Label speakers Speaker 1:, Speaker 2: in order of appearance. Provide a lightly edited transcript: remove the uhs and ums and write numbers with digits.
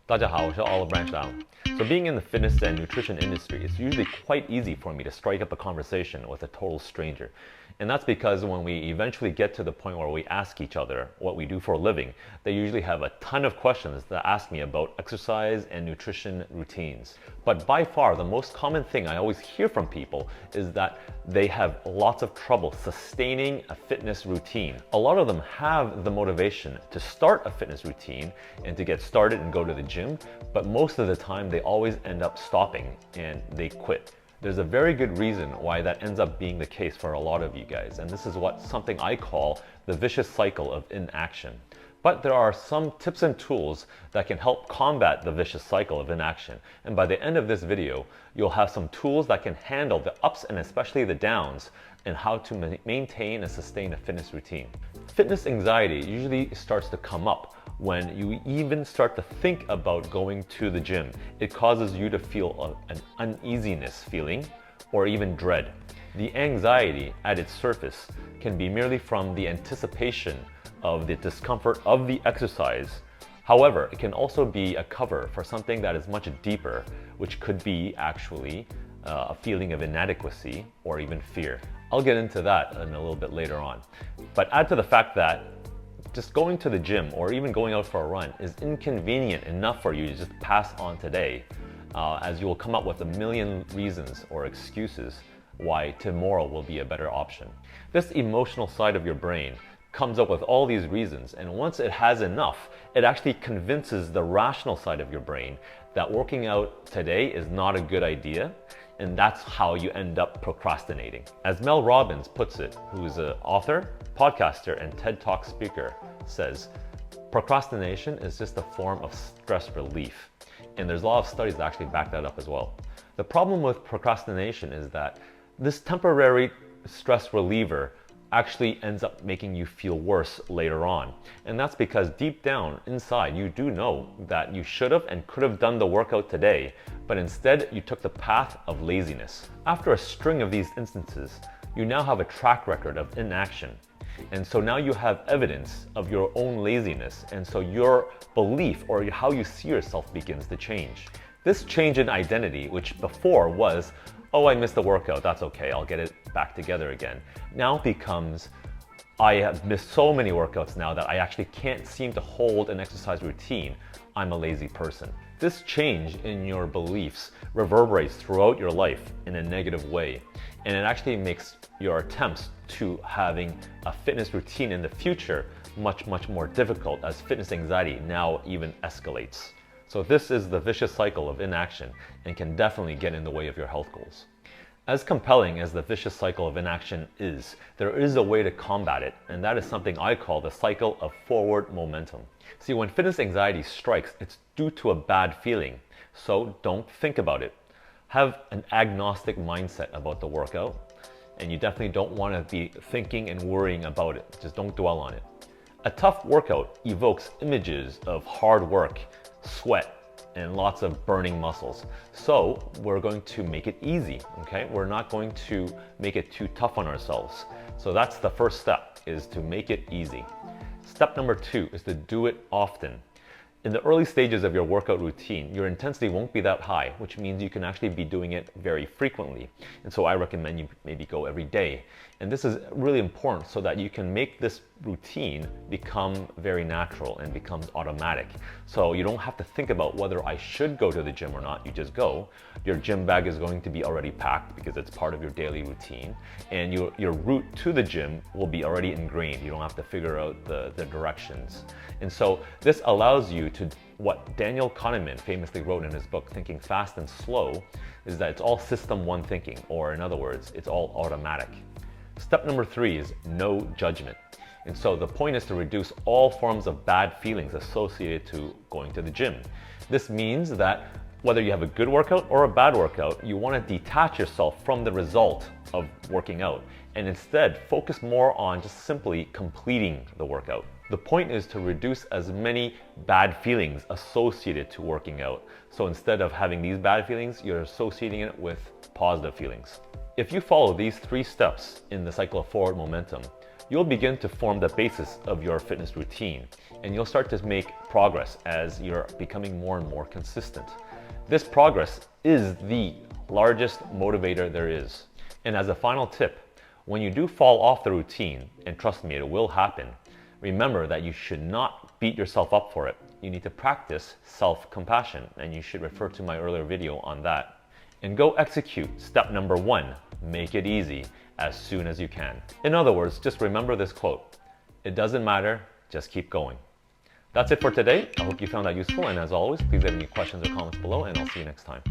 Speaker 1: 大家好，我是 Olive Branch Lam. So being in the fitness and nutrition industry, it's usually quite easy for me to strike up a conversation with a total stranger. And that's because when we eventually get to the point where we ask each other what we do for a living, they usually have a ton of questions to ask me about exercise and nutrition routines. But by far, the most common thing I always hear from people is that they have lots of trouble sustaining a fitness routine. A lot of them have the motivation to start a fitness routine and to get started and go to the gym, but most of the time they always end up stopping and they quit. There's a very good reason why that ends up being the case for a lot of you guys, and this is something I call the vicious cycle of inaction. But there are some tips and tools that can help combat the vicious cycle of inaction. And by the end of this video, you'll have some tools that can handle the ups and especially the downs and how to maintain and sustain a fitness routine. Fitness anxiety usually starts to come up when you even start to think about going to the gym. It causes you to feel an uneasiness feeling or even dread. The anxiety at its surface can be merely from the anticipation of the discomfort of the exercise. However, it can also be a cover for something that is much deeper, which could be actually a feeling of inadequacy or even fear. I'll get into that in a little bit later on. But add to the fact that just going to the gym or even going out for a run is inconvenient enough for you to just pass on today, as you will come up with a million reasons or excuses why tomorrow will be a better option. This emotional side of your brain comes up with all these reasons, and once it has enough, it actually convinces the rational side of your brain that working out today is not a good idea, and that's how you end up procrastinating. As Mel Robbins puts it, who's an author, podcaster, and TED Talk speaker, says, procrastination is just a form of stress relief. And there's a lot of studies that actually back that up as well. The problem with procrastination is that this temporary stress reliever actually ends up making you feel worse later on. And that's because deep down inside, you do know that you should have and could have done the workout today, but instead you took the path of laziness. After a string of these instances, you now have a track record of inaction. And so now you have evidence of your own laziness, and so your belief or how you see yourself begins to change. This change in identity, which before was, oh, I missed the workout, that's okay, I'll get it back together again, now becomes, I have missed so many workouts now that I actually can't seem to hold an exercise routine. I'm a lazy person. This change in your beliefs reverberates throughout your life in a negative way, and it actually makes your attempts to having a fitness routine in the future much more difficult, as fitness anxiety now even escalates. So this is the vicious cycle of inaction and can definitely get in the way of your health goals. As compelling as the vicious cycle of inaction is, there is a way to combat it, and that is something I call the cycle of forward momentum. See, when fitness anxiety strikes, it's due to a bad feeling, so don't think about it. Have an agnostic mindset about the workout, and you definitely don't want to be thinking and worrying about it. Just don't dwell on it. A tough workout evokes images of hard work, sweat, and lots of burning muscles. So we're going to make it easy, okay? We're not going to make it too tough on ourselves. So that's the first step, is to make it easy. Step number 2 is to do it often. In the early stages of your workout routine, your intensity won't be that high, which means you can actually be doing it very frequently. And so I recommend you maybe go every day. And this is really important so that you can make this routine become very natural and becomes automatic. So you don't have to think about whether I should go to the gym or not. You just go. Your gym bag is going to be already packed because it's part of your daily routine. And your route to the gym will be already ingrained. You don't have to figure out the directions. And so this allows you to, what Daniel Kahneman famously wrote in his book, Thinking Fast and Slow, is that it's all system one thinking, or in other words, it's all automatic. Step number 3 is no judgment. And so the point is to reduce all forms of bad feelings associated to going to the gym. This means that whether you have a good workout or a bad workout, you want to detach yourself from the result of working out and instead focus more on just simply completing the workout. The point is to reduce as many bad feelings associated to working out. So instead of having these bad feelings, you're associating it with positive feelings. If you follow these 3 steps in the cycle of forward momentum, you'll begin to form the basis of your fitness routine, and you'll start to make progress as you're becoming more and more consistent. This progress is the largest motivator there is. And as a final tip, when you do fall off the routine, and trust me, it will happen, remember that you should not beat yourself up for it. You need to practice self-compassion, and you should refer to my earlier video on that. And go execute step number 1, make it easy as soon as you can. In other words, just remember this quote: it doesn't matter, just keep going. That's it for today. I hope you found that useful, and as always, please leave any questions or comments below, and I'll see you next time.